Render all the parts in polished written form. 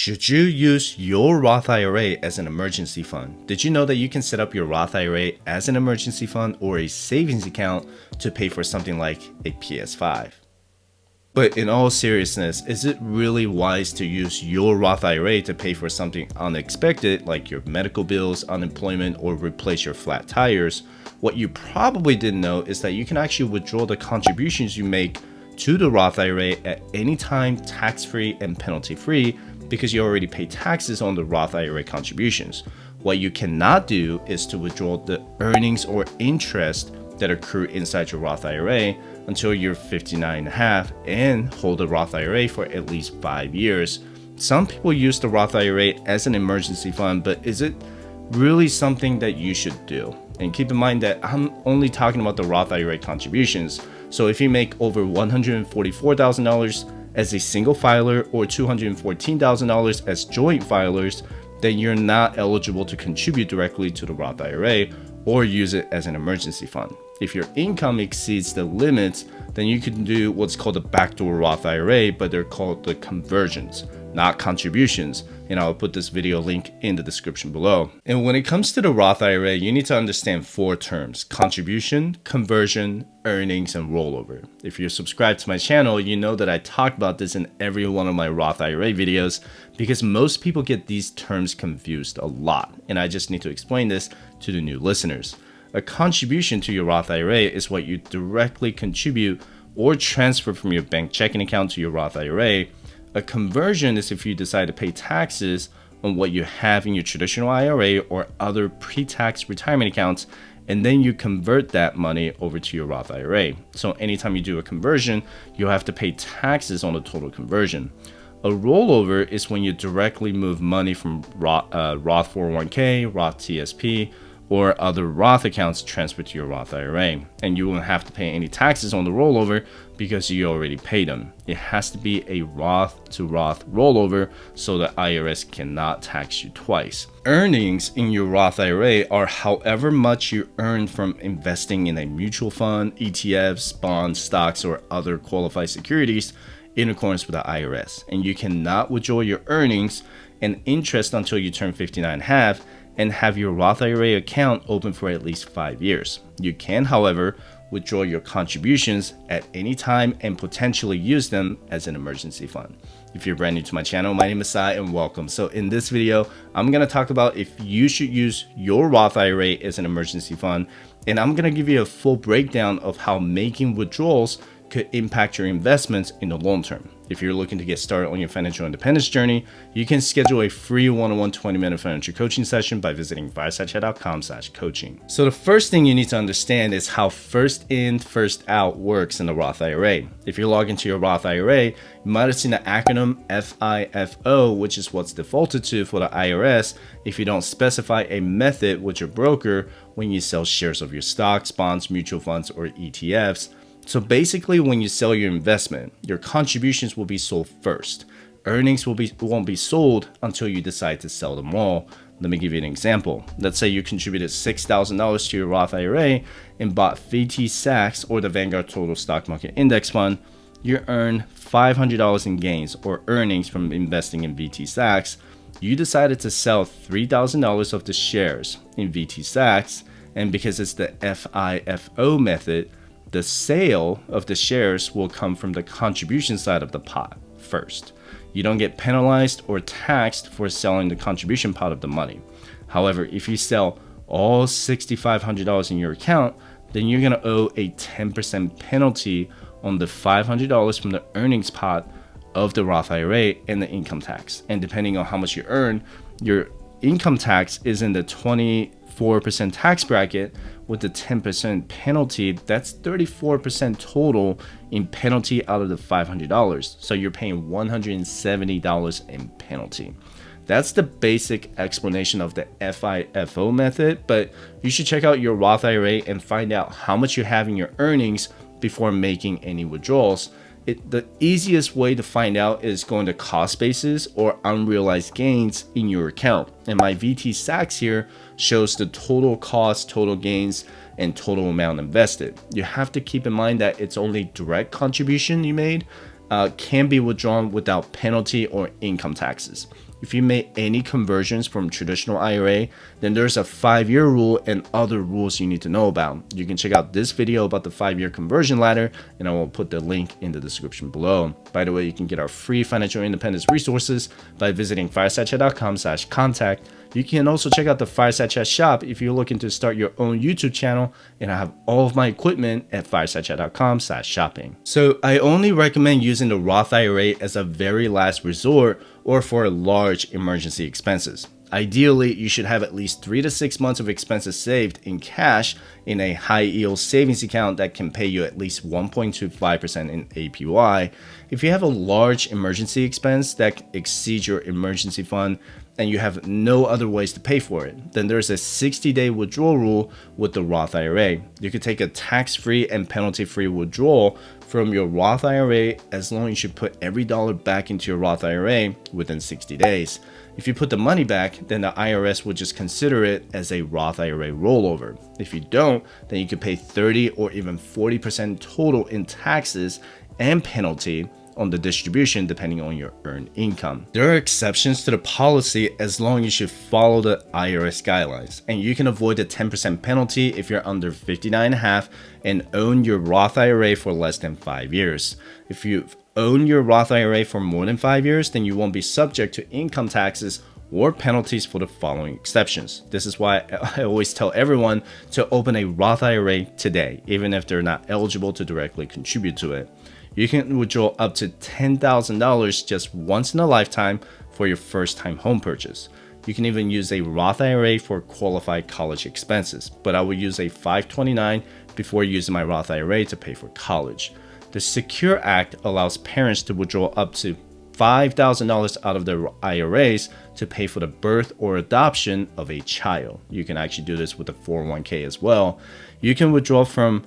Should you use your Roth IRA as an emergency fund? Did you know that you can set up your Roth IRA as an emergency fund or a savings account to pay for something like a PS5? But in all seriousness, is it really wise to use your Roth IRA to pay for something unexpected like your medical bills, unemployment, or replace your flat tires? What you probably didn't know is that you can actually withdraw the contributions you make to the Roth IRA at any time, tax-free and penalty-free, because you already pay taxes on the Roth IRA contributions. What you cannot do is to withdraw the earnings or interest that accrue inside your Roth IRA until you're 59 and a half and hold a Roth IRA for at least 5 years. Some people use the Roth IRA as an emergency fund, but is it really something that you should do? And keep in mind that I'm only talking about the Roth IRA contributions. So if you make over $144,000 as a single filer or $214,000 as joint filers, then you're not eligible to contribute directly to the Roth IRA or use it as an emergency fund. If your income exceeds the limits, then you can do what's called a backdoor Roth IRA, but they're called the conversions, not contributions. And I'll put this video link in the description below. And when it comes to the Roth IRA, you need to understand 4 terms: contribution, conversion, earnings, and rollover. If you're subscribed to my channel, you know that I talk about this in every one of my Roth IRA videos because most people get these terms confused a lot. And I just need to explain this to the new listeners. A contribution to your Roth IRA is what you directly contribute or transfer from your bank checking account to your Roth IRA. A conversion is if you decide to pay taxes on what you have in your traditional IRA or other pre-tax retirement accounts, and then you convert that money over to your Roth IRA. So anytime you do a conversion, you'll have to pay taxes on the total conversion. A rollover is when you directly move money from Roth 401k, Roth TSP, or other Roth accounts transferred to your Roth IRA, and you won't have to pay any taxes on the rollover because you already paid them. It has to be a Roth to Roth rollover so the IRS cannot tax you twice. Earnings in your Roth IRA are however much you earn from investing in a mutual fund, ETFs, bonds, stocks, or other qualified securities in accordance with the IRS. And you cannot withdraw your earnings and interest until you turn 59 and a half and have your Roth IRA account open for at least 5 years. You can, however, withdraw your contributions at any time and potentially use them as an emergency fund. If you're brand new to my channel, my name is Sai and welcome. So in this video, I'm gonna talk about if you should use your Roth IRA as an emergency fund, and I'm gonna give you a full breakdown of how making withdrawals could impact your investments in the long term. If you're looking to get started on your financial independence journey, you can schedule a free one-on-one 20-minute financial coaching session by visiting firesidechat.com/coaching. So the first thing you need to understand is how first in, first out works in the Roth IRA. If you log into your Roth IRA, you might have seen the acronym FIFO, which is what's defaulted to for the IRS if you don't specify a method with your broker when you sell shares of your stocks, bonds, mutual funds, or ETFs. So basically, when you sell your investment, your contributions will be sold first. Earnings won't be sold until you decide to sell them all. Let me give you an example. Let's say you contributed $6,000 to your Roth IRA and bought VT-SAX, or the Vanguard Total Stock Market Index Fund. You earn $500 in gains or earnings from investing in VT-SAX. You decided to sell $3,000 of the shares in VT-SAX, and because it's the FIFO method, the sale of the shares will come from the contribution side of the pot first. You don't get penalized or taxed for selling the contribution pot of the money. However, if you sell all $6,500 in your account, then you're gonna owe a 10% penalty on the $500 from the earnings pot of the Roth IRA and the income tax. And depending on how much you earn, your income tax is in the 24% tax bracket. With the 10% penalty, that's 34% total in penalty out of the $500. So you're paying $170 in penalty. That's the basic explanation of the FIFO method, but you should check out your Roth IRA and find out how much you have in your earnings before making any withdrawals. The easiest way to find out is going to cost basis or unrealized gains in your account. And my VT-SAX here shows the total cost, total gains, and total amount invested. You have to keep in mind that it's only direct contribution you made can be withdrawn without penalty or income taxes. if you made any conversions from traditional IRA, then there's a 5-year rule and other rules you need to know about. You can check out this video about the 5-year conversion ladder, and I will put the link in the description below. By the way, you can get our free financial independence resources by visiting firesidechat.com/contact. You can also check out the Fireside Chat shop if you're looking to start your own YouTube channel, and I have all of my equipment at firesidechat.com/shopping. So I only recommend using the Roth IRA as a very last resort or for large emergency expenses. Ideally, you should have at least 3 to 6 months of expenses saved in cash in a high yield savings account that can pay you at least 1.25% in APY. If you have a large emergency expense that exceeds your emergency fund and you have no other ways to pay for it, then there's a 60-day withdrawal rule with the Roth IRA. You can take a tax-free and penalty-free withdrawal from your Roth IRA as long as you put every dollar back into your Roth IRA within 60 days. If you put the money back, then the IRS will just consider it as a Roth IRA rollover. If you don't, then you could pay 30 or even 40% total in taxes and penalty on the distribution depending on your earned income. There are exceptions to the policy as long as you follow the IRS guidelines, and you can avoid the 10% penalty if you're under 59.5 and own your Roth IRA for less than 5 years. If you've owned your Roth IRA for more than 5 years, then you won't be subject to income taxes or penalties for the following exceptions. This is why I always tell everyone to open a Roth IRA today, even if they're not eligible to directly contribute to it. You can withdraw up to $10,000 just once in a lifetime for your first time home purchase. You can even use a Roth IRA for qualified college expenses, but I will use a 529 before using my Roth IRA to pay for college. The Secure Act allows parents to withdraw up to $5,000 out of their IRAs to pay for the birth or adoption of a child. You can actually do this with a 401k as well. You can withdraw from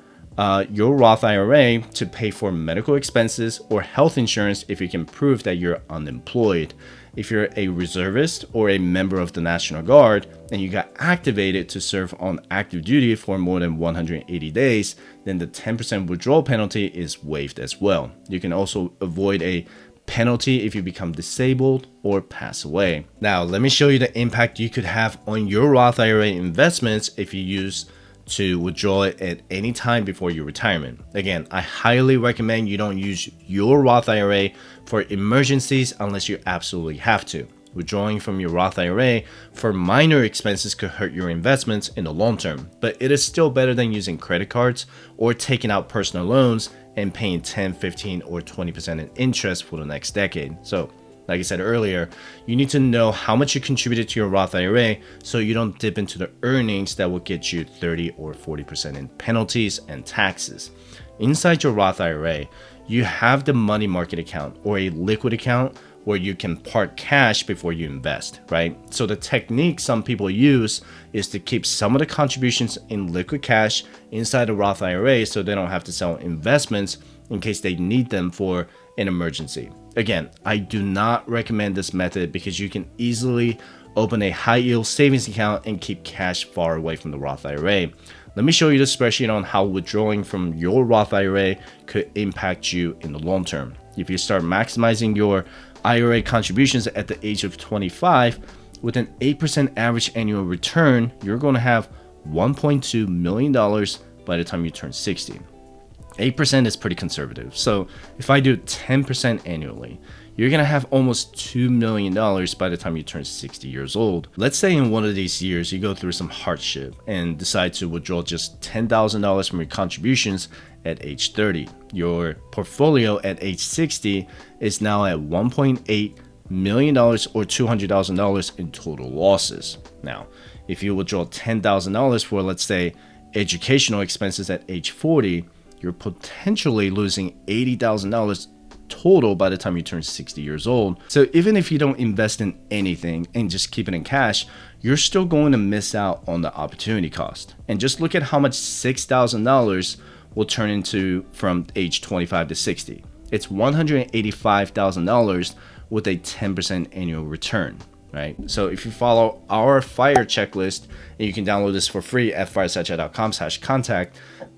your Roth IRA to pay for medical expenses or health insurance if you can prove that you're unemployed. If you're a reservist or a member of the National Guard and you got activated to serve on active duty for more than 180 days, then the 10% withdrawal penalty is waived as well. You can also avoid a penalty if you become disabled or pass away. Now, let me show you the impact you could have on your Roth IRA investments if you use to withdraw it at any time before your retirement. Again, I highly recommend you don't use your Roth IRA for emergencies unless you absolutely have to. Withdrawing from your Roth IRA for minor expenses could hurt your investments in the long term, but it is still better than using credit cards or taking out personal loans and paying 10, 15, or 20% in interest for the next decade. So, like I said earlier, you need to know how much you contributed to your Roth IRA so you don't dip into the earnings that will get you 30 or 40% in penalties and taxes. Inside your Roth IRA, you have the money market account or a liquid account where you can park cash before you invest, right? So the technique some people use is to keep some of the contributions in liquid cash inside the Roth IRA so they don't have to sell investments in case they need them for an emergency. Again, I do not recommend this method because you can easily open a high yield savings account and keep cash far away from the Roth IRA. Let me show you the spreadsheet on how withdrawing from your Roth IRA could impact you in the long term. If you start maximizing your IRA contributions at the age of 25, with an 8% average annual return, you're going to have $1.2 million by the time you turn 60. 8% is pretty conservative. So if I do 10% annually, you're going to have almost $2 million by the time you turn 60 years old. Let's say in one of these years, you go through some hardship and decide to withdraw just $10,000 from your contributions at age 30. Your portfolio at age 60 is now at $1.8 million or $200,000 in total losses. Now, if you withdraw $10,000 for, let's say, educational expenses at age 40, you're potentially losing $80,000 total by the time you turn 60 years old. So even if you don't invest in anything and just keep it in cash, you're still going to miss out on the opportunity cost. And just look at how much $6,000 will turn into from age 25 to 60. It's $185,000 with a 10% annual return, right? So if you follow our FIRE checklist, and you can download this for free at firesidechat.com/contact,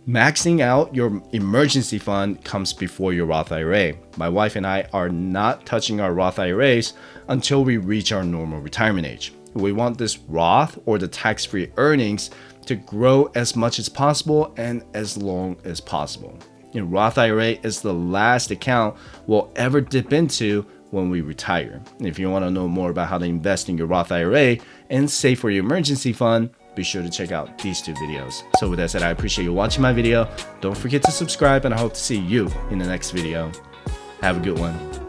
maxing out your emergency fund comes before your Roth IRA. My wife and I are not touching our Roth IRAs until we reach our normal retirement age. We want this Roth or the tax-free earnings to grow as much as possible and as long as possible. Roth IRA is the last account we'll ever dip into when we retire. If you want to know more about how to invest in your Roth IRA and save for your emergency fund, be sure to check out these 2 videos. So with that said, I appreciate you watching my video. Don't forget to subscribe, and I hope to see you in the next video. Have a good one.